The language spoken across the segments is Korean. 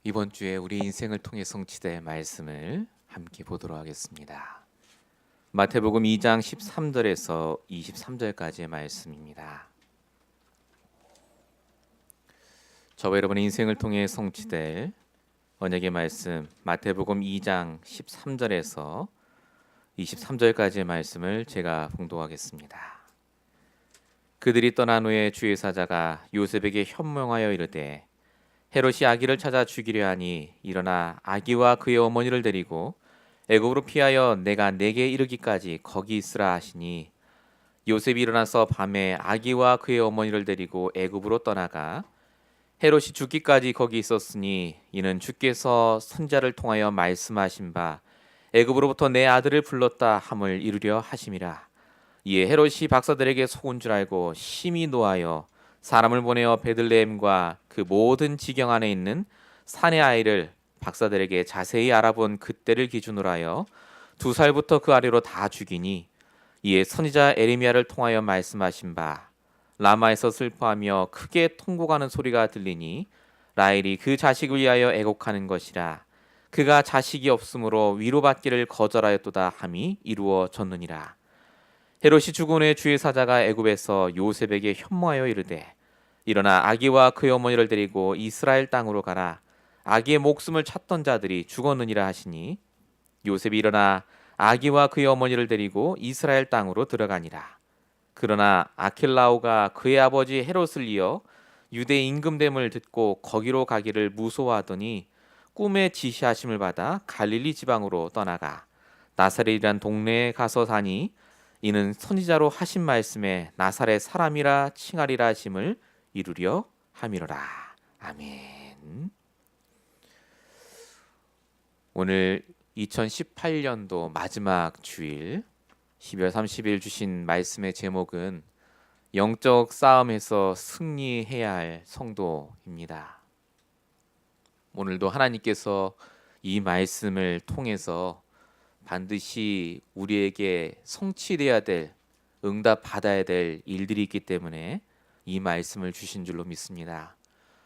이번 주에 우리 인생을 통해 성취될 말씀을 함께 보도록 하겠습니다. 마태복음 2장 13절에서 23절까지의 말씀입니다. 저와 여러분의 인생을 통해 성취될 언약의 말씀 마태복음 2장 13절에서 23절까지의 말씀을 제가 봉독하겠습니다. 그들이 떠난 후에 주의 사자가 요셉에게 현명하여 이르되 헤롯이 아기를 찾아 죽이려 하니 일어나 아기와 그의 어머니를 데리고 애굽으로 피하여 내가 내게 이르기까지 거기 있으라 하시니 요셉이 일어나서 밤에 아기와 그의 어머니를 데리고 애굽으로 떠나가 헤롯이 죽기까지 거기 있었으니 이는 주께서 선자를 통하여 말씀하신 바 애굽으로부터 내 아들을 불렀다 함을 이루려 하심이라. 이에 헤롯이 박사들에게 속은 줄 알고 심히 노하여 사람을 보내어 베들레헴과 그 모든 지경 안에 있는 산의 아이를 박사들에게 자세히 알아본 그때를 기준으로 하여 2살부터 그 아래로 다 죽이니 이에 선지자 에레미야를 통하여 말씀하신 바 라마에서 슬퍼하며 크게 통곡하는 소리가 들리니 라헬이 그 자식을 위하여 애곡하는 것이라. 그가 자식이 없으므로 위로받기를 거절하였도다 함이 이루어졌느니라. 헤롯이 죽은 후에 주의 사자가 애굽에서 요셉에게 현모하여 이르되 일어나 아기와 그의 어머니를 데리고 이스라엘 땅으로 가라. 아기의 목숨을 찾던 자들이 죽었느니라 하시니 요셉이 일어나 아기와 그의 어머니를 데리고 이스라엘 땅으로 들어가니라. 그러나 아킬라오가 그의 아버지 헤롯을 이어 유대 임금됨을 듣고 거기로 가기를 무소하더니 꿈에 지시하심을 받아 갈릴리 지방으로 떠나가 나사렛이란 동네에 가서 사니 이는 선지자로 하신 말씀에 나사렛 사람이라 칭하리라 하심을 이루려 함이로라. 아멘. 오늘 2018년도 마지막 주일 12월 30일 주신 말씀의 제목은 영적 싸움에서 승리해야 할 성도입니다. 오늘도 하나님께서 이 말씀을 통해서 반드시 우리에게 성취돼야 될, 응답 받아야 될 일들이 있기 때문에 이 말씀을 주신 줄로 믿습니다.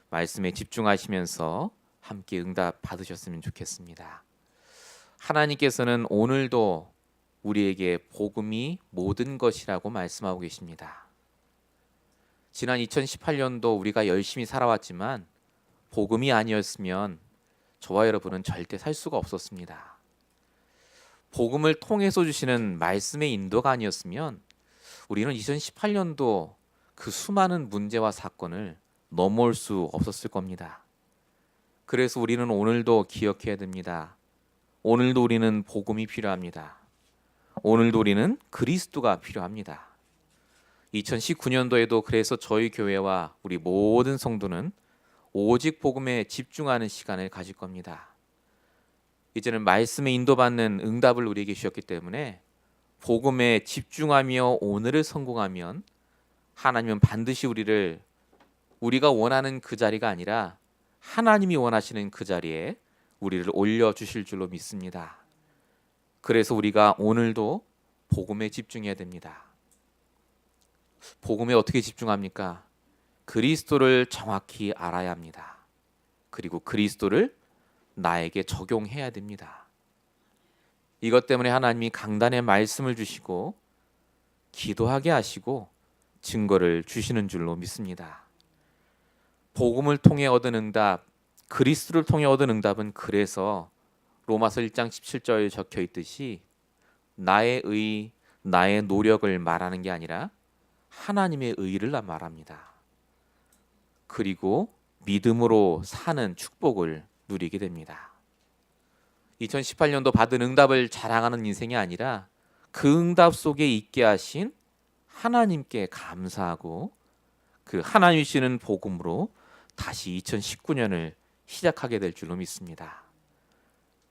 말씀에 집중하시면서 함께 응답 받으셨으면 좋겠습니다. 하나님께서는 오늘도 우리에게 복음이 모든 것이라고 말씀하고 계십니다. 지난 2018년도 우리가 열심히 살아왔지만 복음이 아니었으면 저와 여러분은 절대 살 수가 없었습니다. 복음을 통해서 주시는 말씀의 인도가 아니었으면 우리는 2018년도 그 수많은 문제와 사건을 넘어올 수 없었을 겁니다. 그래서 우리는 오늘도 기억해야 됩니다. 오늘도 우리는 복음이 필요합니다. 오늘도 우리는 그리스도가 필요합니다. 2019년도에도 그래서 저희 교회와 우리 모든 성도는 오직 복음에 집중하는 시간을 가질 겁니다. 이제는 말씀에 인도받는 응답을 우리에게 주셨기 때문에 복음에 집중하며 오늘을 성공하면 하나님은 반드시 우리가 원하는 그 자리가 아니라 하나님이 원하시는 그 자리에 우리를 올려주실 줄로 믿습니다. 그래서 우리가 오늘도 복음에 집중해야 됩니다. 복음에 어떻게 집중합니까? 그리스도를 정확히 알아야 합니다. 그리고 그리스도를 나에게 적용해야 됩니다. 이것 때문에 하나님이 강단의 말씀을 주시고 기도하게 하시고 증거를 주시는 줄로 믿습니다. 복음을 통해 얻은 응답, 그리스도를 통해 얻은 응답은 그래서 로마서 1장 17절에 적혀 있듯이 나의 의, 나의 노력을 말하는 게 아니라 하나님의 의를 말합니다. 그리고 믿음으로 사는 축복을 누리게 됩니다. 2018년도 받은 응답을 자랑하는 인생이 아니라 그 응답 속에 있게 하신 하나님께 감사하고 그 하나님 주시는 복음으로 다시 2019년을 시작하게 될 줄로 믿습니다.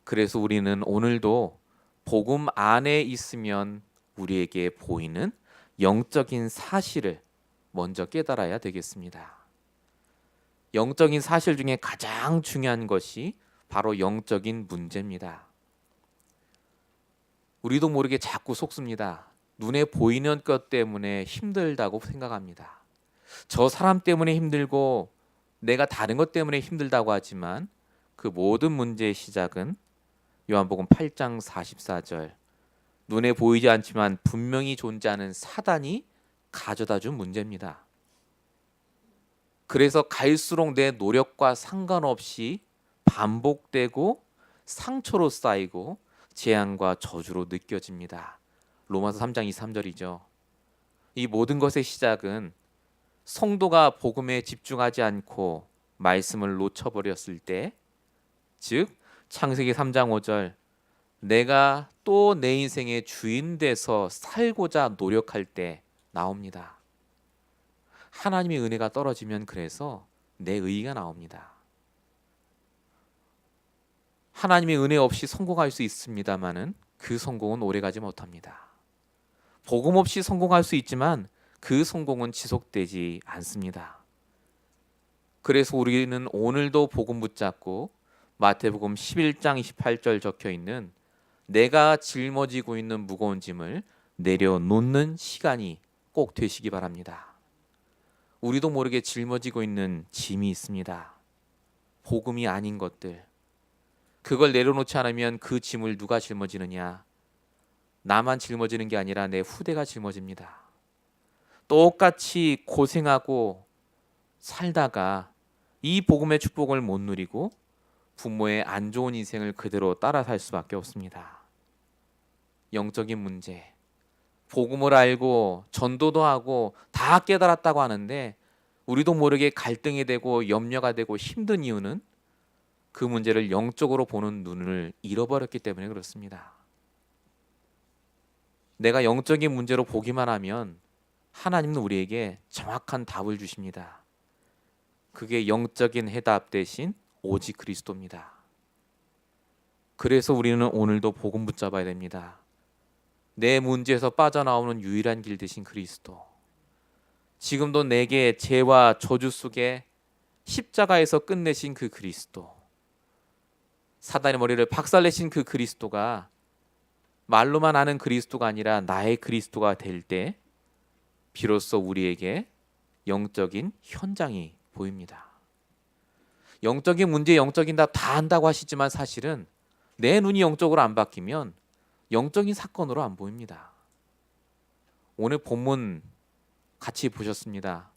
그래서 우리는 오늘도 복음 안에 있으면 우리에게 보이는 영적인 사실을 먼저 깨달아야 되겠습니다. 영적인 사실 중에 가장 중요한 것이 바로 영적인 문제입니다. 우리도 모르게 자꾸 속습니다. 눈에 보이는 것 때문에 힘들다고 생각합니다. 저 사람 때문에 힘들고 내가 다른 것 때문에 힘들다고 하지만 그 모든 문제의 시작은 요한복음 8장 44절, 눈에 보이지 않지만 분명히 존재하는 사단이 가져다 준 문제입니다. 그래서 갈수록 내 노력과 상관없이 반복되고 상처로 쌓이고 재앙과 저주로 느껴집니다. 로마서 3장 23절이죠. 이 모든 것의 시작은 성도가 복음에 집중하지 않고 말씀을 놓쳐버렸을 때, 즉 창세기 3장 5절, 내가 또 내 인생의 주인 돼서 살고자 노력할 때 나옵니다. 하나님의 은혜가 떨어지면 그래서 내 의의가 나옵니다. 하나님의 은혜 없이 성공할 수 있습니다마는 그 성공은 오래가지 못합니다. 복음 없이 성공할 수 있지만 그 성공은 지속되지 않습니다. 그래서 우리는 오늘도 복음 붙잡고 마태복음 11장 28절 적혀 있는 내가 짊어지고 있는 무거운 짐을 내려놓는 시간이 꼭 되시기 바랍니다. 우리도 모르게 짊어지고 있는 짐이 있습니다. 복음이 아닌 것들. 그걸 내려놓지 않으면 그 짐을 누가 짊어지느냐? 나만 짊어지는 게 아니라 내 후대가 짊어집니다. 똑같이 고생하고 살다가 이 복음의 축복을 못 누리고 부모의 안 좋은 인생을 그대로 따라 살 수밖에 없습니다. 영적인 문제, 복음을 알고 전도도 하고 다 깨달았다고 하는데 우리도 모르게 갈등이 되고 염려가 되고 힘든 이유는 그 문제를 영적으로 보는 눈을 잃어버렸기 때문에 그렇습니다. 내가 영적인 문제로 보기만 하면 하나님은 우리에게 정확한 답을 주십니다. 그게 영적인 해답 대신 오직 그리스도입니다. 그래서 우리는 오늘도 복음 붙잡아야 됩니다. 내 문제에서 빠져나오는 유일한 길 대신 그리스도. 지금도 내게 죄와 저주 속에 십자가에서 끝내신 그 그리스도, 사단의 머리를 박살내신 그 그리스도가 말로만 아는 그리스도가 아니라 나의 그리스도가 될 때 비로소 우리에게 영적인 현장이 보입니다. 영적인 문제, 영적인 답 다 안다고 하시지만 사실은 내 눈이 영적으로 안 바뀌면 영적인 사건으로 안 보입니다. 오늘 본문 같이 보셨습니다.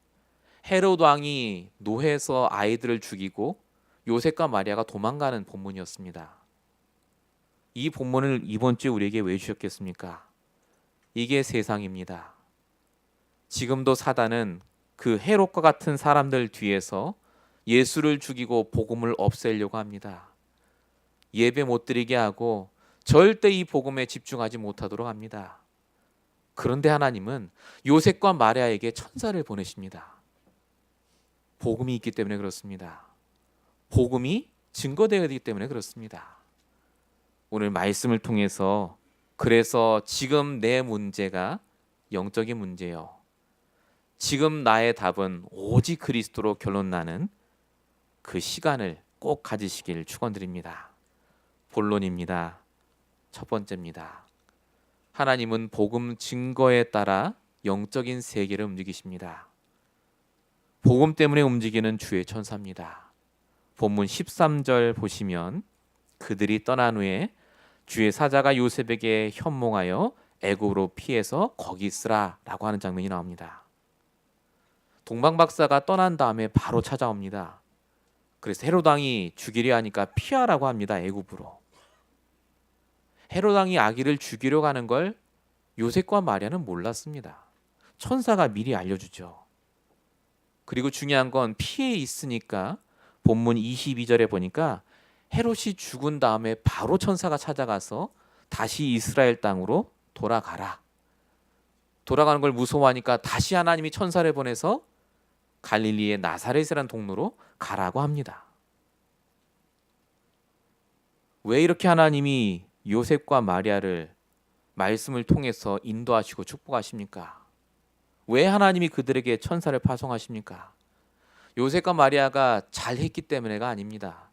헤롯 왕이 노해서 아이들을 죽이고 요셉과 마리아가 도망가는 본문이었습니다. 이 본문을 이번 주에 우리에게 왜 주셨겠습니까? 이게 세상입니다. 지금도 사단은 그 헤롯과 같은 사람들 뒤에서 예수를 죽이고 복음을 없애려고 합니다. 예배 못 드리게 하고 절대 이 복음에 집중하지 못하도록 합니다. 그런데 하나님은 요셉과 마리아에게 천사를 보내십니다. 복음이 있기 때문에 그렇습니다. 복음이 증거되어야 되기 때문에 그렇습니다. 오늘 말씀을 통해서 그래서 지금 내 문제가 영적인 문제요, 지금 나의 답은 오직 그리스도로 결론 나는 그 시간을 꼭 가지시길 축원드립니다. 본론입니다. 첫 번째입니다. 하나님은 복음 증거에 따라 영적인 세계를 움직이십니다. 복음 때문에 움직이는 주의 천사입니다. 본문 13절 보시면 그들이 떠난 후에 주의 사자가 요셉에게 현몽하여 애굽으로 피해서 거기 있으라 라고 하는 장면이 나옵니다. 동방박사가 떠난 다음에 바로 찾아옵니다. 그래서 헤롯 왕이 죽이려 하니까 피하라고 합니다. 애굽으로. 헤롯 왕이 아기를 죽이려 가는 걸 요셉과 마리아는 몰랐습니다. 천사가 미리 알려주죠. 그리고 중요한 건 피해 있으니까 본문 22절에 보니까 헤롯이 죽은 다음에 바로 천사가 찾아가서 다시 이스라엘 땅으로 돌아가라. 돌아가는 걸 무서워하니까 다시 하나님이 천사를 보내서 갈릴리의 나사렛이라는 동네로 가라고 합니다. 왜 이렇게 하나님이 요셉과 마리아를 말씀을 통해서 인도하시고 축복하십니까? 왜 하나님이 그들에게 천사를 파송하십니까? 요셉과 마리아가 잘했기 때문에가 아닙니다.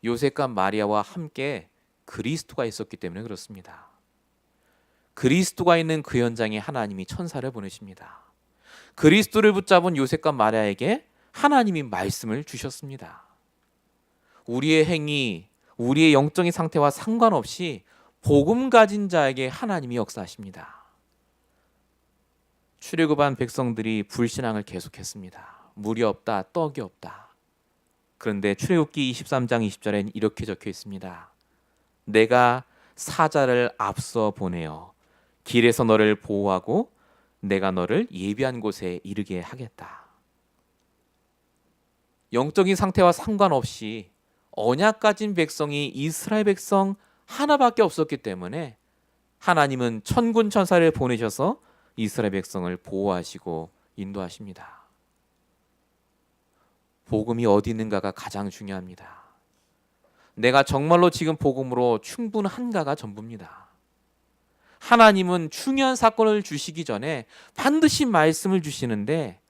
요셉과 마리아와 함께 그리스도가 있었기 때문에 그렇습니다. 그리스도가 있는 그 현장에 하나님이 천사를 보내십니다. 그리스도를 붙잡은 요셉과 마리아에게 하나님이 말씀을 주셨습니다. 우리의 행위, 우리의 영적인 상태와 상관없이 복음 가진 자에게 하나님이 역사하십니다. 출애굽한 백성들이 불신앙을 계속했습니다. 물이 없다, 떡이 없다. 그런데 출애굽기 23장 20절엔 이렇게 적혀 있습니다. 내가 사자를 앞서 보내어 길에서 너를 보호하고 내가 너를 예비한 곳에 이르게 하겠다. 영적인 상태와 상관없이 언약 가진 백성이 이스라엘 백성 하나밖에 없었기 때문에 하나님은 천군 천사를 보내셔서 이스라엘 백성을 보호하시고 인도하십니다. 복음이 어디 있는가가 가장 중요합니다. 내가 정말로 지금 복음으로 충분한가가 전부입니다. 하나님은 중요한 사건을 주시기 전에 반드시 말씀을 주시는데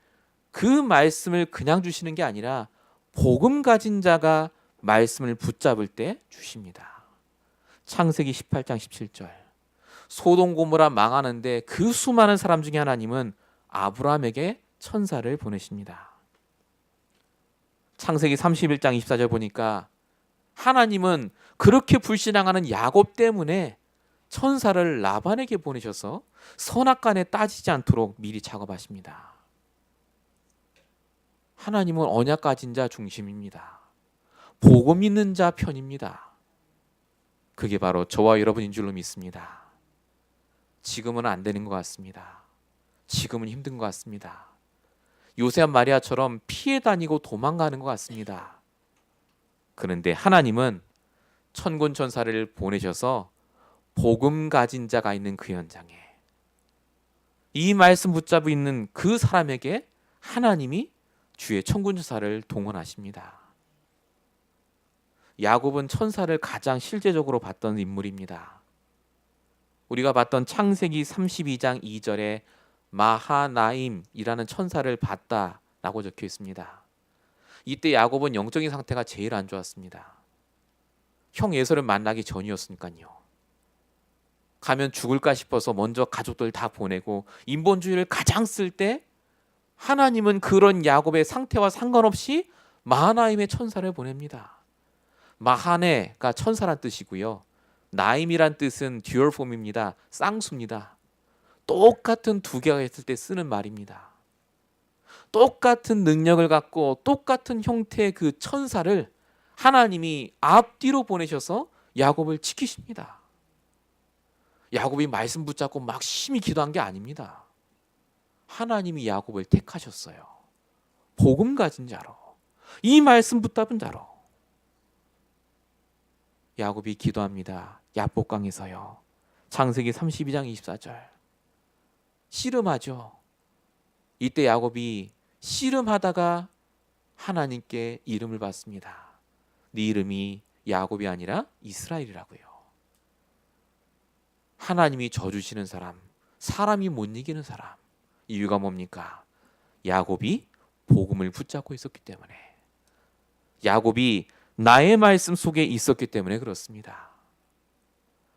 그 말씀을 그냥 주시는 게 아니라 복음 가진 자가 말씀을 붙잡을 때 주십니다. 창세기 18장 17절. 소돔 고모라 망하는데 그 수많은 사람 중에 하나님은 아브라함에게 천사를 보내십니다. 창세기 31장 24절 보니까 하나님은 그렇게 불신앙하는 야곱 때문에 천사를 라반에게 보내셔서 선악간에 따지지 않도록 미리 작업하십니다. 하나님은 언약 가진 자 중심입니다. 복음 있는 자 편입니다. 그게 바로 저와 여러분인 줄로 믿습니다. 지금은 안 되는 것 같습니다. 지금은 힘든 것 같습니다. 요셉 마리아처럼 피해 다니고 도망가는 것 같습니다. 그런데 하나님은 천군 천사를 보내셔서 복음 가진 자가 있는 그 현장에 이 말씀 붙잡고 있는 그 사람에게 하나님이 주의 천군 천사를 동원하십니다. 야곱은 천사를 가장 실제적으로 봤던 인물입니다. 우리가 봤던 창세기 32장 2절에 마하나임이라는 천사를 봤다라고 적혀 있습니다. 이때 야곱은 영적인 상태가 제일 안 좋았습니다. 형 에서를 만나기 전이었으니까요. 가면 죽을까 싶어서 먼저 가족들 다 보내고 인본주의를 가장 쓸 때 하나님은 그런 야곱의 상태와 상관없이 마하나임의 천사를 보냅니다. 마하네가 천사란 뜻이고요. 나임이란 뜻은 듀얼폼입니다. 쌍수입니다. 똑같은 두 개가 있을 때 쓰는 말입니다. 똑같은 능력을 갖고 똑같은 형태의 그 천사를 하나님이 앞뒤로 보내셔서 야곱을 지키십니다. 야곱이 말씀 붙잡고 막 심히 기도한 게 아닙니다. 하나님이 야곱을 택하셨어요. 복음 가진 자로, 이 말씀 붙잡은 자로. 야곱이 기도합니다. 야복강에서요. 창세기 32장 24절. 씨름하죠. 이때 야곱이 씨름하다가 하나님께 이름을 받습니다. 네 이름이 야곱이 아니라 이스라엘이라고요. 하나님이 져주시는 사람, 사람이 못 이기는 사람. 이유가 뭡니까? 야곱이 복음을 붙잡고 있었기 때문에, 야곱이 나의 말씀 속에 있었기 때문에 그렇습니다.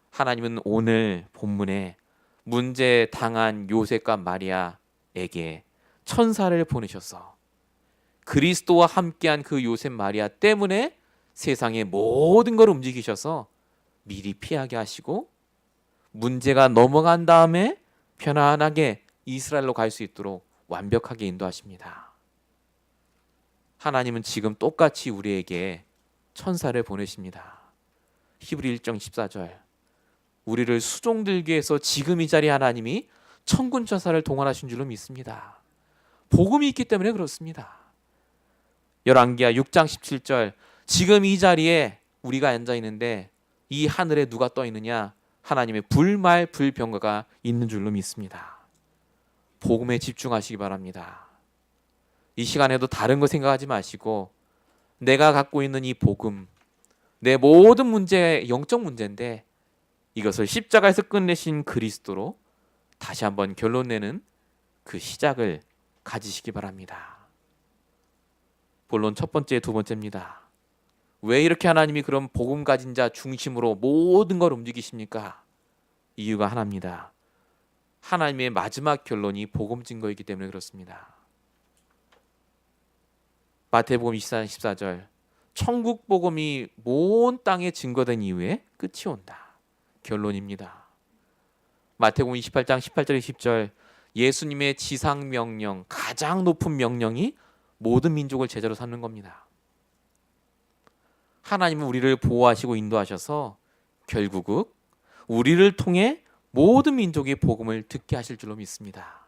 하나님은 오늘 본문에 문제 당한 요셉과 마리아에게 천사를 보내셔서 그리스도와 함께한 그 요셉 마리아 때문에 세상의 모든 걸 움직이셔서 미리 피하게 하시고 문제가 넘어간 다음에 편안하게 이스라엘로 갈 수 있도록 완벽하게 인도하십니다. 하나님은 지금 똑같이 우리에게 천사를 보내십니다. 히브리 1장 14절. 우리를 수종들게 해서 지금 이 자리에 하나님이 천군 천사를 동원하신 줄로 믿습니다. 복음이 있기 때문에 그렇습니다. 열왕기하 6장 17절. 지금 이 자리에 우리가 앉아 있는데 이 하늘에 누가 떠 있느냐? 하나님의 불말 불병거가 있는 줄로 믿습니다. 복음에 집중하시기 바랍니다. 이 시간에도 다른 거 생각하지 마시고 내가 갖고 있는 이 복음, 내 모든 문제 영적 문제인데 이것을 십자가에서 끝내신 그리스도로 다시 한번 결론 내는 그 시작을 가지시기 바랍니다. 본론 첫 번째, 두 번째입니다. 왜 이렇게 하나님이 그런 복음 가진 자 중심으로 모든 걸 움직이십니까? 이유가 하나입니다. 하나님의 마지막 결론이 복음 증거이기 때문에 그렇습니다. 마태복음 24장 14절. 천국 복음이 온 땅에 증거된 이후에 끝이 온다. 결론입니다. 마태복음 28장 18절 20절 예수님의 지상 명령, 가장 높은 명령이 모든 민족을 제자로 삼는 겁니다. 하나님은 우리를 보호하시고 인도하셔서 결국은 우리를 통해 모든 민족의 복음을 듣게 하실 줄로 믿습니다.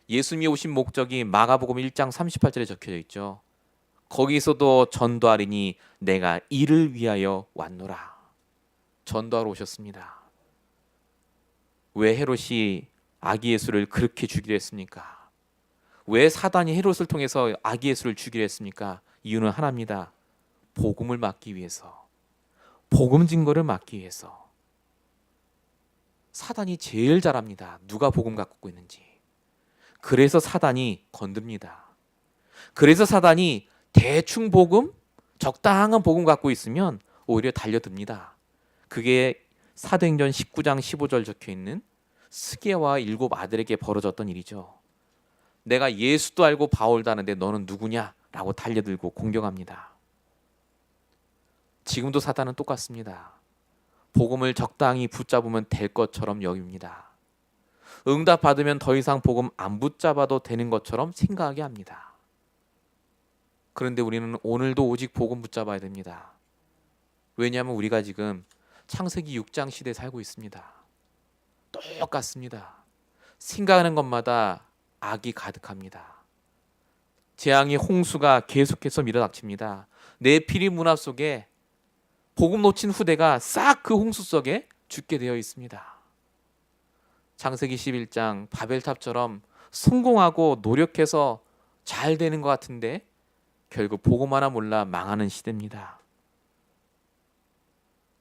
예수님이 오신 목적이 마가복음 1장 38절에 적혀져 있죠. 거기서도 전도하리니 내가 이를 위하여 왔노라. 전도하러 오셨습니다. 왜 헤롯이 아기 예수를 그렇게 죽이려 했습니까? 왜 사단이 헤롯을 통해서 아기 예수를 죽이려 했습니까? 이유는 하나입니다. 복음을 막기 위해서, 복음 증거를 막기 위해서. 사단이 제일 잘 압니다. 누가 복음 갖고 있는지. 그래서 사단이 건듭니다. 그래서 사단이 대충 복음, 적당한 복음 갖고 있으면 오히려 달려듭니다. 그게 사도행전 19장 15절 적혀있는 스게와 7 아들에게 벌어졌던 일이죠. 내가 예수도 알고 바울도 아는데 너는 누구냐? 라고 달려들고 공격합니다. 지금도 사단은 똑같습니다. 복음을 적당히 붙잡으면 될 것처럼 여깁니다. 응답 받으면 더 이상 복음 안 붙잡아도 되는 것처럼 생각하게 합니다. 그런데 우리는 오늘도 오직 복음 붙잡아야 됩니다. 왜냐하면 우리가 지금 창세기 6장 시대에 살고 있습니다. 똑같습니다. 생각하는 것마다 악이 가득합니다. 재앙의 홍수가 계속해서 밀어닥칩니다. 내 피리 문화 속에 복음 놓친 후대가 싹 그 홍수 속에 죽게 되어 있습니다. 창세기 11장 바벨탑처럼 성공하고 노력해서 잘 되는 것 같은데 결국 복음 하나 몰라 망하는 시대입니다.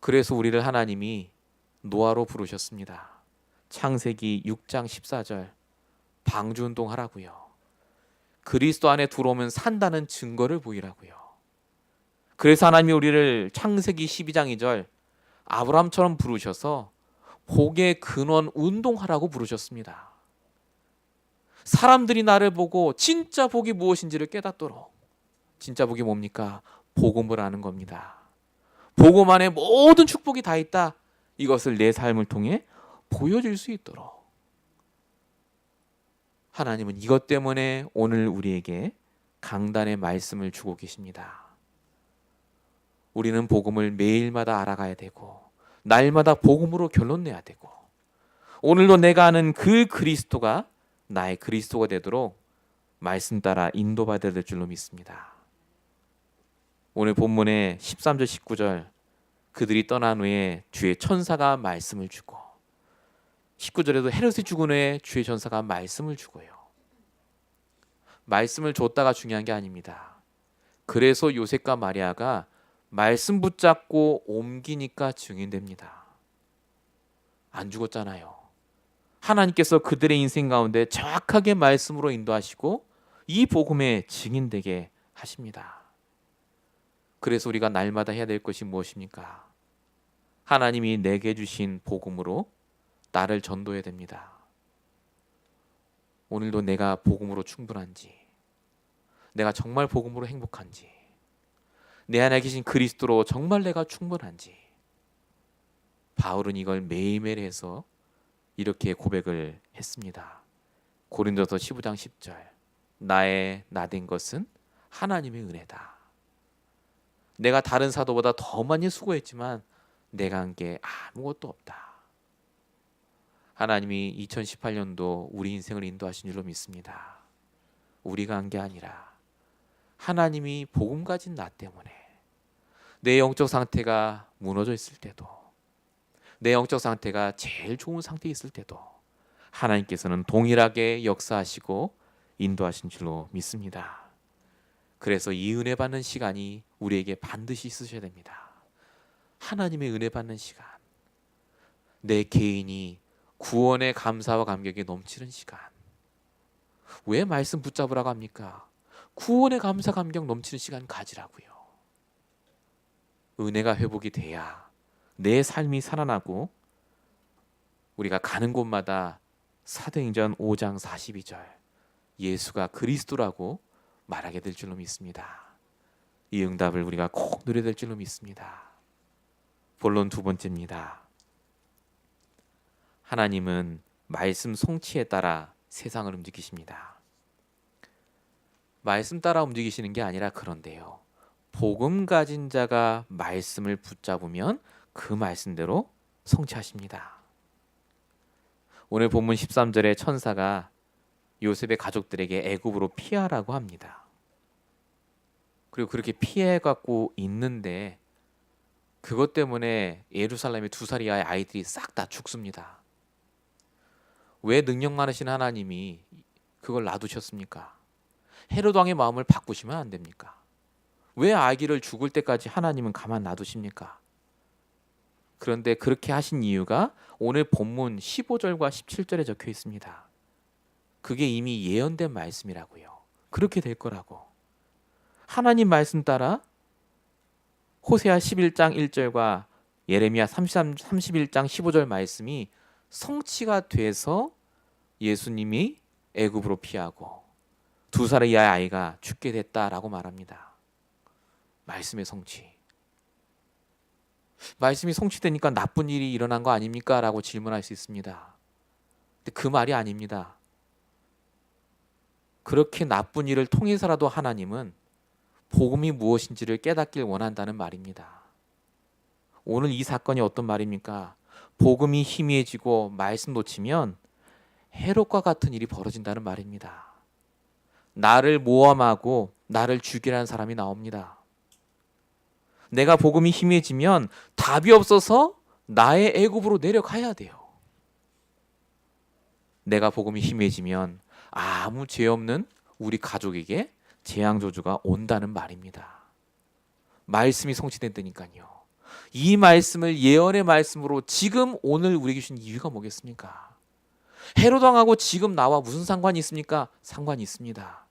그래서 우리를 하나님이 노아로 부르셨습니다. 창세기 6장 14절 방주운동 하라고요. 그리스도 안에 들어오면 산다는 증거를 보이라고요. 그래서 하나님이 우리를 창세기 12장 2절 아브라함처럼 부르셔서 복의 근원 운동하라고 부르셨습니다. 사람들이 나를 보고 진짜 복이 무엇인지를 깨닫도록. 진짜 복이 뭡니까? 복음을 아는 겁니다. 복음 안에 모든 축복이 다 있다. 이것을 내 삶을 통해 보여줄 수 있도록. 하나님은 이것 때문에 오늘 우리에게 강단의 말씀을 주고 계십니다. 우리는 복음을 매일마다 알아가야 되고 날마다 복음으로 결론 내야 되고 오늘도 내가 아는 그 그리스도가 나의 그리스도가 되도록 말씀 따라 인도받아야 될 줄로 믿습니다. 오늘 본문의 13절 19절 그들이 떠난 후에 주의 천사가 말씀을 주고 19절에도 헤롯이 죽은 후에 주의 천사가 말씀을 주고요. 말씀을 줬다가 중요한 게 아닙니다. 그래서 요셉과 마리아가 말씀 붙잡고 옮기니까 증인됩니다. 안 죽었잖아요. 하나님께서 그들의 인생 가운데 정확하게 말씀으로 인도하시고 이 복음에 증인되게 하십니다. 그래서 우리가 날마다 해야 될 것이 무엇입니까? 하나님이 내게 주신 복음으로 나를 전도해야 됩니다. 오늘도 내가 복음으로 충분한지, 내가 정말 복음으로 행복한지, 내 안에 계신 그리스도로 정말 내가 충분한지. 바울은 이걸 매일매일 해서 이렇게 고백을 했습니다. 고린도서 15장 10절 나의 나된 것은 하나님의 은혜다. 내가 다른 사도보다 더 많이 수고했지만 내가 한 게 아무것도 없다. 하나님이 2018년도 우리 인생을 인도하신 줄로 믿습니다. 우리가 한 게 아니라 하나님이 복음 가진 나 때문에 내 영적 상태가 무너져 있을 때도 내 영적 상태가 제일 좋은 상태에 있을 때도 하나님께서는 동일하게 역사하시고 인도하신 줄로 믿습니다. 그래서 이 은혜 받는 시간이 우리에게 반드시 있으셔야 됩니다. 하나님의 은혜 받는 시간, 내 개인이 구원의 감사와 감격이 넘치는 시간. 왜 말씀 붙잡으라고 합니까? 구원의 감사 감격 넘치는 시간 가지라고요. 은혜가 회복이 돼야 내 삶이 살아나고 우리가 가는 곳마다 사도행전 5장 42절 예수가 그리스도라고 말하게 될 줄로 믿습니다. 이 응답을 우리가 꼭 누려야 될 줄로 믿습니다. 본론 두 번째입니다. 하나님은 말씀 성취에 따라 세상을 움직이십니다. 말씀 따라 움직이시는 게 아니라 그런데요, 복음 가진 자가 말씀을 붙잡으면 그 말씀대로 성취하십니다. 오늘 본문 13절에 천사가 요셉의 가족들에게 애굽으로 피하라고 합니다. 그리고 그렇게 피해 갖고 있는데 그것 때문에 예루살렘의 2살 이하의 아이들이 싹 다 죽습니다. 왜 능력 많으신 하나님이 그걸 놔두셨습니까? 헤롯 왕의 마음을 바꾸시면 안 됩니까? 왜 아기를 죽을 때까지 하나님은 가만 놔두십니까? 그런데 그렇게 하신 이유가 오늘 본문 15절과 17절에 적혀 있습니다. 그게 이미 예언된 말씀이라고요. 그렇게 될 거라고. 하나님 말씀 따라 호세아 11장 1절과 예레미야 31장 15절 말씀이 성취가 돼서 예수님이 애굽으로 피하고 2살 이하의 아이가 죽게 됐다라고 말합니다. 말씀의 성취. 말씀이 성취되니까 나쁜 일이 일어난 거 아닙니까? 라고 질문할 수 있습니다. 근데 그 말이 아닙니다. 그렇게 나쁜 일을 통해서라도 하나님은 복음이 무엇인지를 깨닫길 원한다는 말입니다. 오늘 이 사건이 어떤 말입니까? 복음이 희미해지고 말씀 놓치면 헤롯과 같은 일이 벌어진다는 말입니다. 나를 모함하고 나를 죽이라는 사람이 나옵니다. 내가 복음이 희미해지면 답이 없어서 나의 애굽으로 내려가야 돼요. 내가 복음이 희미해지면 아무 죄 없는 우리 가족에게 재앙저주가 온다는 말입니다. 말씀이 성취된다니까요. 이 말씀을 예언의 말씀으로 지금 오늘 우리에게 주신 이유가 뭐겠습니까? 헤롯 왕하고 지금 나와 무슨 상관이 있습니까? 상관이 있습니다.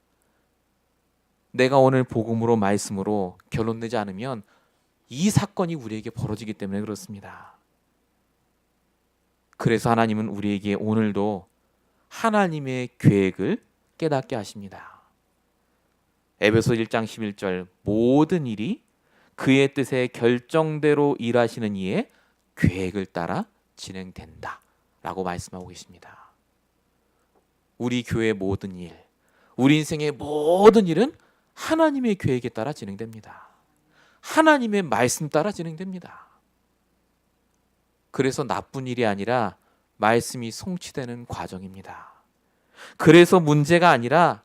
내가 오늘 복음으로 말씀으로 결론 내지 않으면 이 사건이 우리에게 벌어지기 때문에 그렇습니다. 그래서 하나님은 우리에게 오늘도 하나님의 계획을 깨닫게 하십니다. 에베소 1장 11절 모든 일이 그의 뜻에 결정대로 일하시는 이의 계획을 따라 진행된다 라고 말씀하고 계십니다. 우리 교회의 모든 일, 우리 인생의 모든 일은 하나님의 계획에 따라 진행됩니다. 하나님의 말씀 따라 진행됩니다. 그래서 나쁜 일이 아니라 말씀이 성취되는 과정입니다. 그래서 문제가 아니라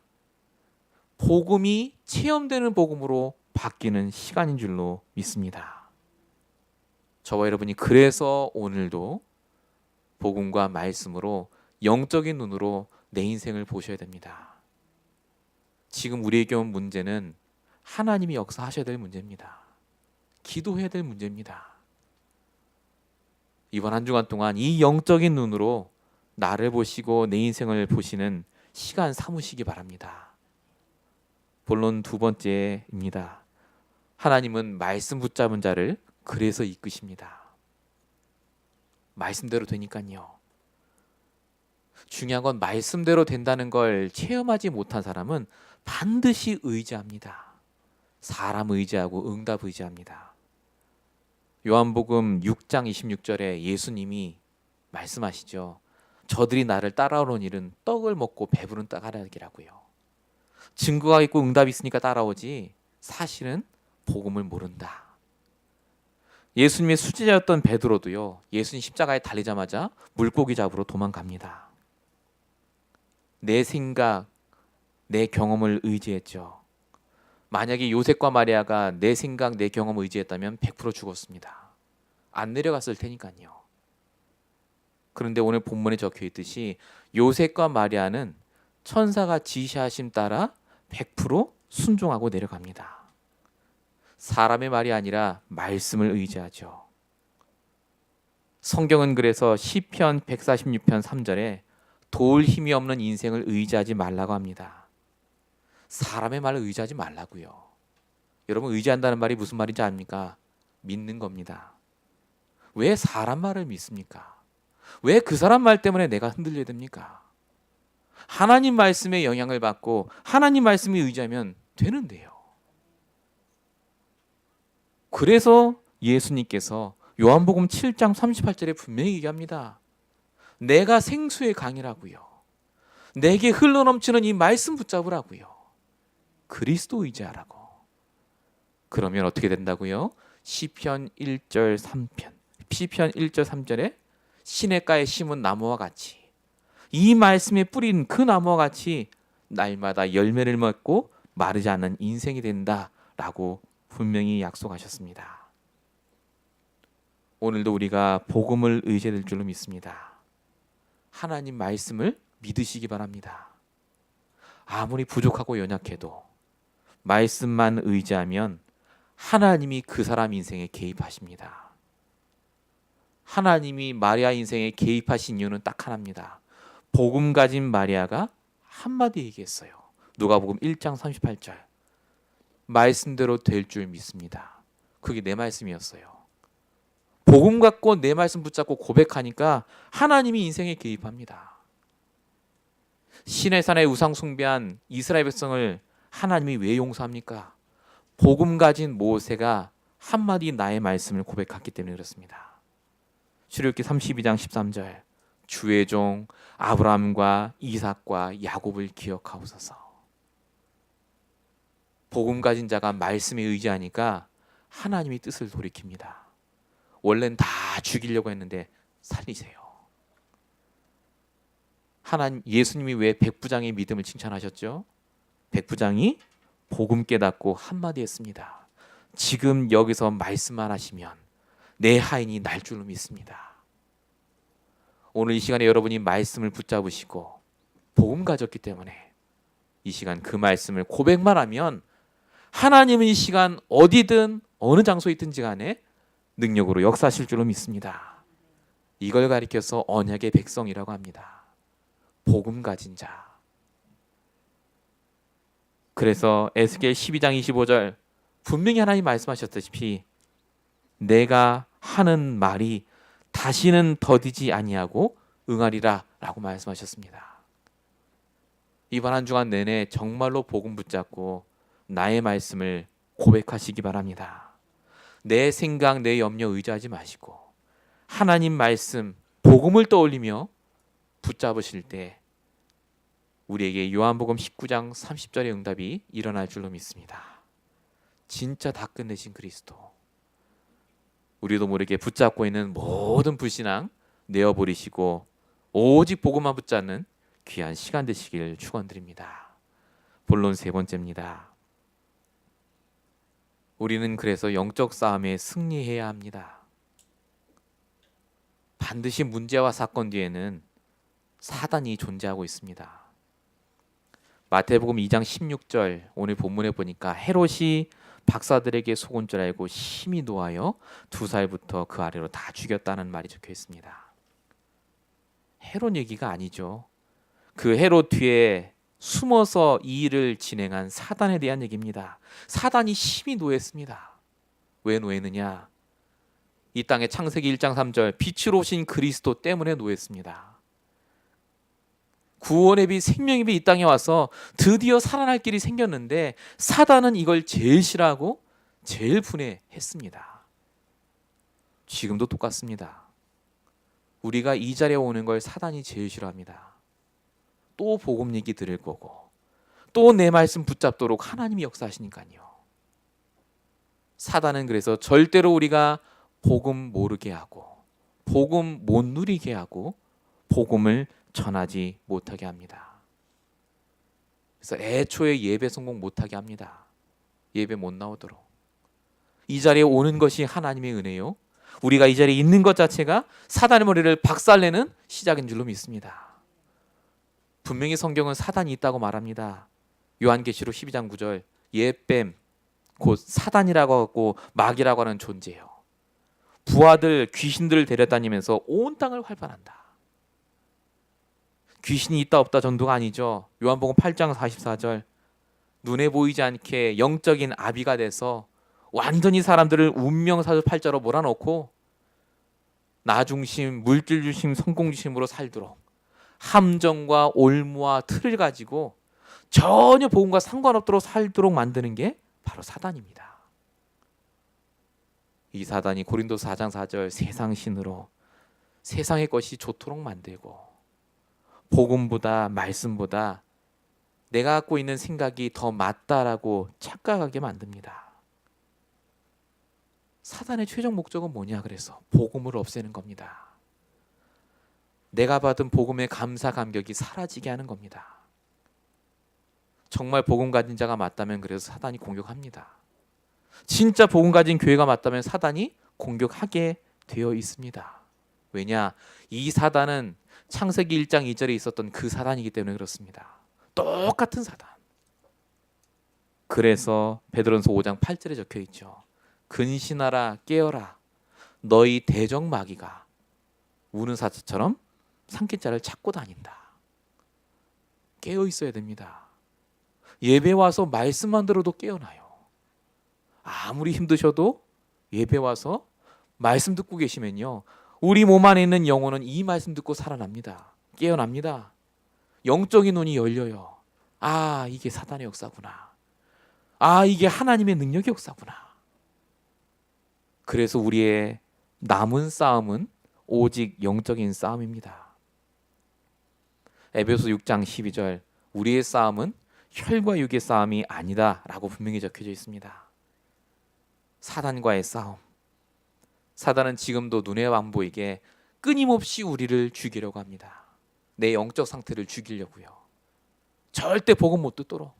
복음이 체험되는 복음으로 바뀌는 시간인 줄로 믿습니다. 저와 여러분이 그래서 오늘도 복음과 말씀으로 영적인 눈으로 내 인생을 보셔야 됩니다. 지금 우리에게 온 문제는 하나님이 역사하셔야 될 문제입니다. 기도해야 될 문제입니다. 이번 한 주간 동안 이 영적인 눈으로 나를 보시고 내 인생을 보시는 시간 삼으시기 바랍니다. 본론 두 번째입니다. 하나님은 말씀 붙잡은 자를 그래서 이끄십니다. 말씀대로 되니까요. 중요한 건 말씀대로 된다는 걸 체험하지 못한 사람은 반드시 의지합니다. 사람 의지하고 응답 의지합니다. 요한복음 6장 26절에 예수님이 말씀하시죠. 저들이 나를 따라오는 일은 떡을 먹고 배부른 따라가기라고요. 증거가 있고 응답이 있으니까 따라오지 사실은 복음을 모른다. 예수님의 수제자였던 베드로도요. 예수님 십자가에 달리자마자 물고기 잡으러 도망갑니다. 내 생각, 내 경험을 의지했죠. 만약에 요셉과 마리아가 내 생각, 내 경험을 의지했다면 100% 죽었습니다. 안 내려갔을 테니까요. 그런데 오늘 본문에 적혀 있듯이 요셉과 마리아는 천사가 지시하심 따라 100% 순종하고 내려갑니다. 사람의 말이 아니라 말씀을 의지하죠. 성경은 그래서 시편 146편 3절에 도울 힘이 없는 인생을 의지하지 말라고 합니다. 사람의 말을 의지하지 말라고요. 여러분 의지한다는 말이 무슨 말인지 압니까? 믿는 겁니다. 왜 사람 말을 믿습니까? 왜 그 사람 말 때문에 내가 흔들려야 됩니까? 하나님 말씀에 영향을 받고 하나님 말씀에 의지하면 되는데요. 그래서 예수님께서 요한복음 7장 38절에 분명히 얘기합니다. 내가 생수의 강이라고요. 내게 흘러넘치는 이 말씀 붙잡으라고요. 그리스도 의지하라고. 그러면 어떻게 된다고요? 시편 1절 3편. 시편 1절 3절에 시냇가에 심은 나무와 같이, 이 말씀에 뿌린 그 나무와 같이 날마다 열매를 맺고 마르지 않는 인생이 된다라고 분명히 약속하셨습니다. 오늘도 우리가 복음을 의지해야 될 줄로 믿습니다. 하나님 말씀을 믿으시기 바랍니다. 아무리 부족하고 연약해도 말씀만 의지하면 하나님이 그 사람 인생에 개입하십니다. 하나님이 마리아 인생에 개입하신 이유는 딱 하나입니다. 복음 가진 마리아가 한마디 얘기했어요. 누가복음 1장 38절. 말씀대로 될 줄 믿습니다. 그게 내 말씀이었어요. 복음 갖고 내 말씀 붙잡고 고백하니까 하나님이 인생에 개입합니다. 시내산에 우상 숭배한 이스라엘 백성을 하나님이 왜 용서합니까? 복음 가진 모세가 한마디 나의 말씀을 고백했기 때문에 그렇습니다. 출애굽기 32장 13절. 주의 종 아브라함과 이삭과 야곱을 기억하옵소서. 복음 가진 자가 말씀에 의지하니까 하나님이 뜻을 돌이킵니다. 원래는 다 죽이려고 했는데 살리세요. 하나님, 예수님이 왜 백부장의 믿음을 칭찬하셨죠? 백부장이 복음 깨닫고 한마디 했습니다. 지금 여기서 말씀만 하시면 내 하인이 날 줄로 믿습니다. 오늘 이 시간에 여러분이 말씀을 붙잡으시고 복음 가졌기 때문에 이 시간 그 말씀을 고백만 하면 하나님은 이 시간 어디든 어느 장소에 있든지 간에 능력으로 역사하실 줄로 믿습니다. 이걸 가리켜서 언약의 백성이라고 합니다. 복음 가진 자. 그래서 에스겔 12장 25절 분명히 하나님 말씀하셨다시피 내가 하는 말이 다시는 더디지 아니하고 응하리라 라고 말씀하셨습니다. 이번 한 주간 내내 정말로 복음 붙잡고 나의 말씀을 고백하시기 바랍니다. 내 생각, 내 염려 의지하지 마시고 하나님 말씀, 복음을 떠올리며 붙잡으실 때 우리에게 요한복음 19장 30절의 응답이 일어날 줄로 믿습니다. 진짜 다 끝내신 그리스도. 우리도 모르게 붙잡고 있는 모든 불신앙 내어버리시고 오직 복음만 붙잡는 귀한 시간 되시길 축원드립니다. 본론 세 번째입니다. 우리는 그래서 영적 싸움에 승리해야 합니다. 반드시 문제와 사건 뒤에는 사단이 존재하고 있습니다. 마태복음 2장 16절 오늘 본문에 보니까 헤롯이 박사들에게 속은 줄 알고 심히 노하여 2살부터 그 아래로 다 죽였다는 말이 적혀 있습니다. 헤롯 얘기가 아니죠. 그 헤롯 뒤에 숨어서 이 일을 진행한 사단에 대한 얘기입니다. 사단이 심히 노했습니다. 왜 노했느냐? 이 땅의 창세기 1장 3절 빛으로 오신 그리스도 때문에 노했습니다. 구원의 빛, 생명의 빛 이 땅에 와서 드디어 살아날 길이 생겼는데 사단은 이걸 제일 싫어하고 제일 분해했습니다. 지금도 똑같습니다. 우리가 이 자리에 오는 걸 사단이 제일 싫어합니다. 또 복음 얘기 들을 거고 또 내 말씀 붙잡도록 하나님이 역사하시니까요. 사단은 그래서 절대로 우리가 복음 모르게 하고 복음 못 누리게 하고 복음을 전하지 못하게 합니다. 그래서 애초에 예배 성공 못하게 합니다. 예배 못 나오도록. 이 자리에 오는 것이 하나님의 은혜요. 우리가 이 자리에 있는 것 자체가 사단의 머리를 박살내는 시작인 줄로 믿습니다. 분명히 성경은 사단이 있다고 말합니다. 요한계시록 12장 9절 예뱀 곧 사단이라고 하고 마귀라고 하는 존재예요. 부하들 귀신들을 데려다니면서 온 땅을 활반한다. 귀신이 있다 없다 전도가 아니죠. 요한복음 8장 44절 눈에 보이지 않게 영적인 아비가 돼서 완전히 사람들을 운명사주팔자로 몰아넣고 나 중심, 물질 중심, 성공 중심으로 살도록 함정과 올무와 틀을 가지고 전혀 복음과 상관없도록 살도록 만드는 게 바로 사단입니다. 이 사단이 고린도서 4장 4절 세상 신으로 세상의 것이 좋도록 만들고 복음보다 말씀보다 내가 갖고 있는 생각이 더 맞다라고 착각하게 만듭니다. 사단의 최종 목적은 뭐냐? 그래서 복음을 없애는 겁니다. 내가 받은 복음의 감사 감격이 사라지게 하는 겁니다. 정말 복음 가진 자가 맞다면 그래서 사단이 공격합니다. 진짜 복음 가진 교회가 맞다면 사단이 공격하게 되어 있습니다. 왜냐? 이 사단은 창세기 1장 2절에 있었던 그 사단이기 때문에 그렇습니다. 똑같은 사단. 그래서 베드로전서 5장 8절에 적혀 있죠. 근신하라 깨어라 너희 대적 마귀가 우는 사자처럼 삼킨 자를 찾고 다닌다. 깨어 있어야 됩니다. 예배 와서 말씀만 들어도 깨어나요. 아무리 힘드셔도 예배 와서 말씀 듣고 계시면요, 우리 몸 안에 있는 영혼은 이 말씀 듣고 살아납니다. 깨어납니다. 영적인 눈이 열려요. 아, 이게 사단의 역사구나. 아, 이게 하나님의 능력의 역사구나. 그래서 우리의 남은 싸움은 오직 영적인 싸움입니다. 에베소 6장 12절 우리의 싸움은 혈과 육의 싸움이 아니다 라고 분명히 적혀져 있습니다. 사단과의 싸움. 사단은 지금도 눈에 안 보이게 끊임없이 우리를 죽이려고 합니다. 내 영적 상태를 죽이려고요. 절대 복음 못 듣도록.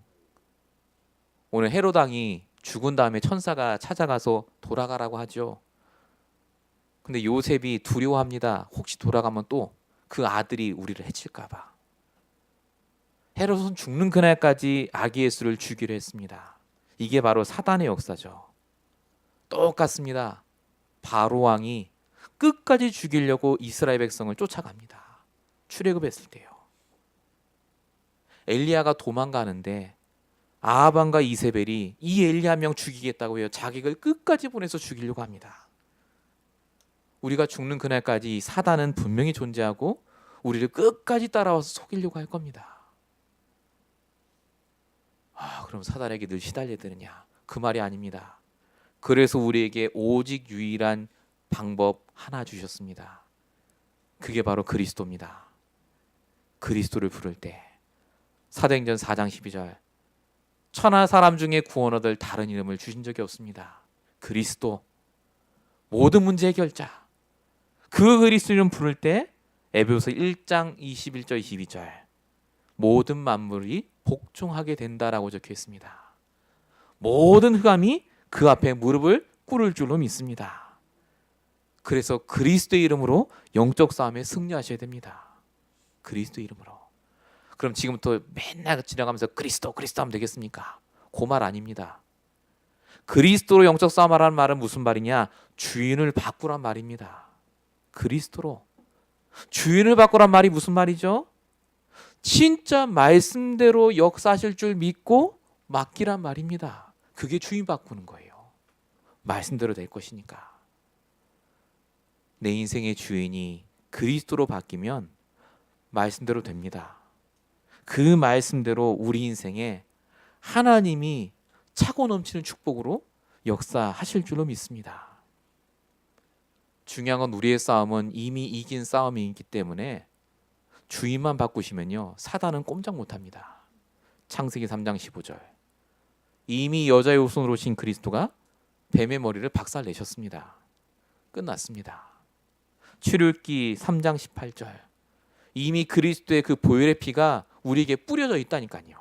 오늘 헤롯 왕이 죽은 다음에 천사가 찾아가서 돌아가라고 하죠. 근데 요셉이 두려워합니다. 혹시 돌아가면 또 그 아들이 우리를 해칠까 봐. 헤롯은 죽는 그날까지 아기 예수를 죽이려 했습니다. 이게 바로 사단의 역사죠. 똑같습니다. 바로 왕이 끝까지 죽이려고 이스라엘 백성을 쫓아갑니다. 출애굽했을 때요. 엘리야가 도망가는데 아합왕과 이세벨이 이 엘리야 한 명 죽이겠다고 해요. 자객을 끝까지 보내서 죽이려고 합니다. 우리가 죽는 그날까지 사단은 분명히 존재하고 우리를 끝까지 따라와서 속이려고 할 겁니다. 그럼 사단에게 늘 시달려야 되느냐? 그 말이 아닙니다. 그래서 우리에게 오직 유일한 방법 하나 주셨습니다. 그게 바로 그리스도입니다. 그리스도를 부를 때 사도행전 4장 12절 천하 사람 중에 구원 얻을 다른 이름을 주신 적이 없습니다. 그리스도, 모든 문제 해결자. 그 그리스도 이름 부를 때 에베소서 1장 21절 22절 모든 만물이 복종하게 된다라고 적혀 있습니다. 모든 흑암이 그 앞에 무릎을 꿇을 줄로 믿습니다. 그래서 그리스도의 이름으로 영적 싸움에 승리하셔야 됩니다. 그리스도 이름으로. 그럼 지금부터 맨날 지나가면서 그리스도 하면 되겠습니까? 그 말 아닙니다. 그리스도로 영적 싸움하라는 말은 무슨 말이냐? 주인을 바꾸란 말입니다. 그리스도로. 주인을 바꾸란 말이 무슨 말이죠? 진짜 말씀대로 역사하실 줄 믿고 맡기란 말입니다. 그게 주인 바꾸는 거예요. 말씀대로 될 것이니까. 내 인생의 주인이 그리스도로 바뀌면 말씀대로 됩니다. 그 말씀대로 우리 인생에 하나님이 차고 넘치는 축복으로 역사하실 줄로 믿습니다. 중요한 건 우리의 싸움은 이미 이긴 싸움이기 때문에 주인만 바꾸시면요, 사단은 꼼짝 못합니다. 창세기 3장 15절 이미 여자의 후손으로 오신 그리스도가 뱀의 머리를 박살내셨습니다. 끝났습니다. 출애굽기 3장 18절 이미 그리스도의 그 보혈의 피가 우리에게 뿌려져 있다니까요.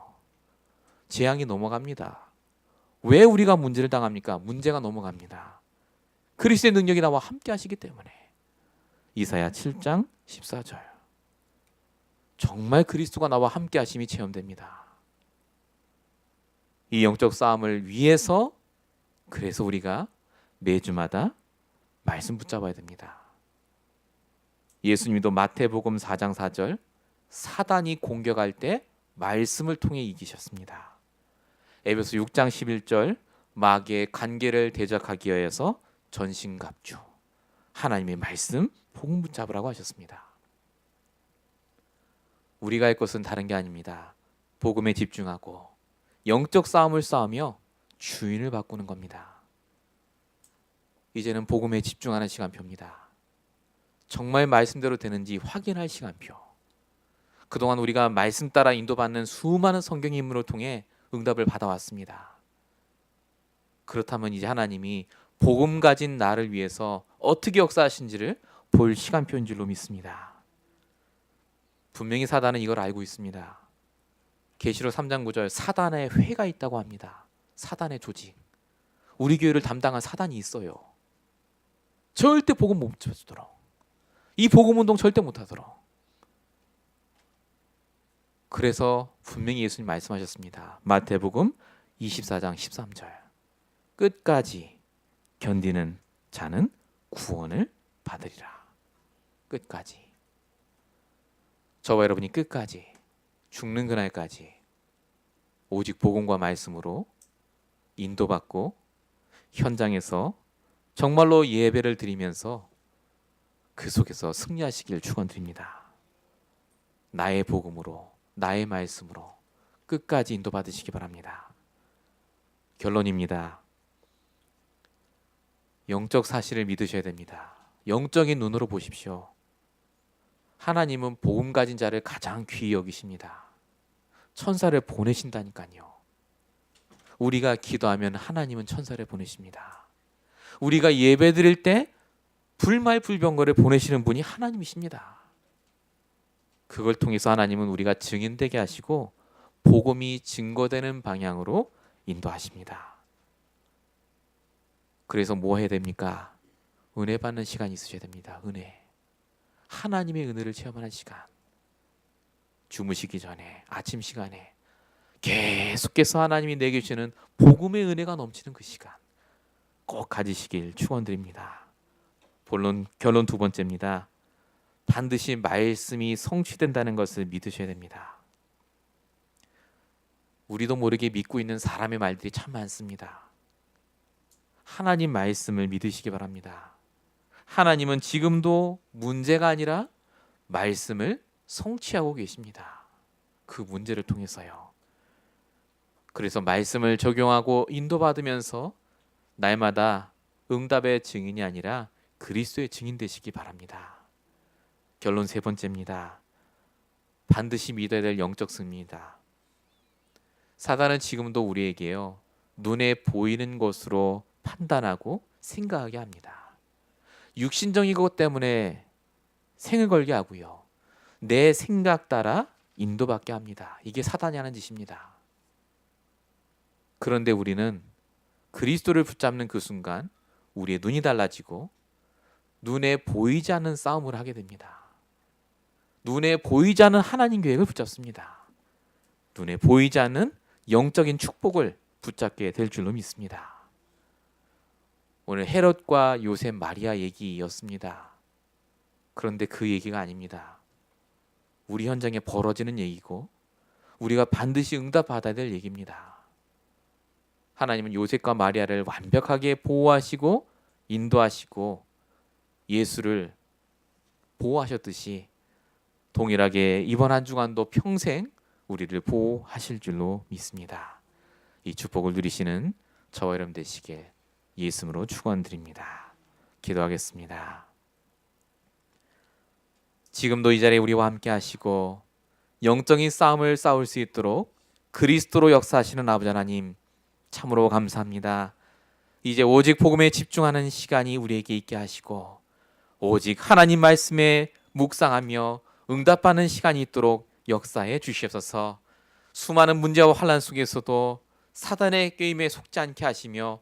재앙이 넘어갑니다. 왜 우리가 문제를 당합니까? 문제가 넘어갑니다. 그리스도의 능력이 나와 함께 하시기 때문에. 이사야 7장 14절 정말 그리스도가 나와 함께 하심이 체험됩니다. 이 영적 싸움을 위해서 그래서 우리가 매주마다 말씀 붙잡아야 됩니다. 예수님도 마태복음 4장 4절 사단이 공격할 때 말씀을 통해 이기셨습니다. 에베소 6장 11절 마귀의 관계를 대적하기 위해서 전신갑주 하나님의 말씀 복음 붙잡으라고 하셨습니다. 우리가 할 것은 다른 게 아닙니다. 복음에 집중하고 영적 싸움을 싸우며 주인을 바꾸는 겁니다. 이제는 복음에 집중하는 시간표입니다. 정말 말씀대로 되는지 확인할 시간표. 그동안 우리가 말씀 따라 인도받는 수많은 성경 인물을 통해 응답을 받아왔습니다. 그렇다면 이제 하나님이 복음 가진 나를 위해서 어떻게 역사하신지를 볼 시간표인 줄로 믿습니다. 분명히 사단은 이걸 알고 있습니다. 계시록 3장 9절 사단의 회가 있다고 합니다. 사단의 조직. 우리 교회를 담당한 사단이 있어요. 절대 복음 못 주도록. 이 복음 운동 절대 못하도록. 그래서 분명히 예수님 말씀하셨습니다. 마태복음 24장 13절 끝까지 견디는 자는 구원을 받으리라. 끝까지. 저와 여러분이 끝까지 죽는 그날까지 오직 복음과 말씀으로 인도받고 현장에서 정말로 예배를 드리면서 그 속에서 승리하시길 축원드립니다. 나의 복음으로 나의 말씀으로 끝까지 인도받으시기 바랍니다. 결론입니다. 영적 사실을 믿으셔야 됩니다. 영적인 눈으로 보십시오. 하나님은 복음 가진 자를 가장 귀히 여기십니다. 천사를 보내신다니까요. 우리가 기도하면 하나님은 천사를 보내십니다. 우리가 예배 드릴 때 불말불병거를 보내시는 분이 하나님이십니다. 그걸 통해서 하나님은 우리가 증인되게 하시고 복음이 증거되는 방향으로 인도하십니다. 그래서 뭐 해야 됩니까? 은혜 받는 시간이 있으셔야 됩니다. 은혜. 하나님의 은혜를 체험하는 시간. 주무시기 전에 아침 시간에 계속해서 하나님이 내게 주시는 복음의 은혜가 넘치는 그 시간 꼭 가지시길 축원드립니다. 결론 두 번째입니다. 반드시 말씀이 성취된다는 것을 믿으셔야 됩니다. 우리도 모르게 믿고 있는 사람의 말들이 참 많습니다. 하나님 말씀을 믿으시기 바랍니다. 하나님은 지금도 문제가 아니라 말씀을 성취하고 계십니다. 그 문제를 통해서요. 그래서 말씀을 적용하고 인도받으면서 날마다 응답의 증인이 아니라 그리스도의 증인 되시기 바랍니다. 결론 세 번째입니다. 반드시 믿어야 될 영적 승리입니다. 사단은 지금도 우리에게요. 눈에 보이는 것으로 판단하고 생각하게 합니다. 육신적인 것 때문에 생을 걸게 하고요. 내 생각 따라 인도받게 합니다. 이게 사단이 하는 짓입니다. 그런데 우리는 그리스도를 붙잡는 그 순간 우리의 눈이 달라지고 눈에 보이지 않는 싸움을 하게 됩니다. 눈에 보이지 않는 하나님 계획을 붙잡습니다. 눈에 보이지 않는 영적인 축복을 붙잡게 될 줄로 믿습니다. 오늘 헤롯과 요셉 마리아 얘기였습니다. 그런데 그 얘기가 아닙니다. 우리 현장에 벌어지는 얘기고 우리가 반드시 응답받아야 될 얘기입니다. 하나님은 요셉과 마리아를 완벽하게 보호하시고 인도하시고 예수를 보호하셨듯이 동일하게 이번 한 주간도 평생 우리를 보호하실 줄로 믿습니다. 이 축복을 누리시는 저와 여러분 되시길 예수님으로 축원드립니다. 기도하겠습니다. 지금도 이 자리에 우리와 함께 하시고 영적인 싸움을 싸울 수 있도록 그리스도로 역사하시는 아버지 하나님 참으로 감사합니다. 이제 오직 복음에 집중하는 시간이 우리에게 있게 하시고 오직 하나님 말씀에 묵상하며 응답받는 시간이 있도록 역사해 주시옵소서. 수많은 문제와 환난 속에서도 사단의 꾀임에 속지 않게 하시며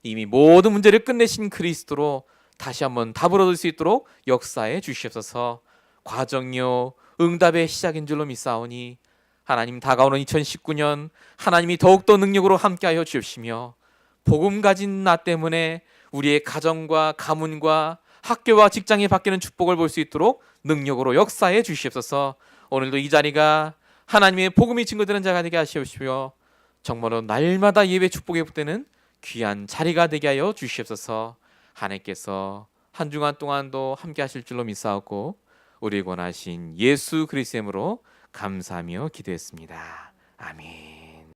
이미 모든 문제를 끝내신 그리스도로 다시 한번 답을 얻을 수 있도록 역사해 주시옵소서. 과정요 응답의 시작인 줄로 믿사오니 하나님 다가오는 2019년 하나님이 더욱더 능력으로 함께하여 주시며 복음 가진 나 때문에 우리의 가정과 가문과 학교와 직장이 바뀌는 축복을 볼 수 있도록 능력으로 역사해 주시옵소서. 오늘도 이 자리가 하나님의 복음이 증거되는 자가 되게 하시옵시며 정말로 날마다 예배 축복에 붙드는 귀한 자리가 되게 하여 주시옵소서. 하나님께서 한 주간 동안도 함께 하실 줄로 믿사오고 우리 권하신 예수 그리스도의 이름으로 감사하며 기도했습니다. 아멘.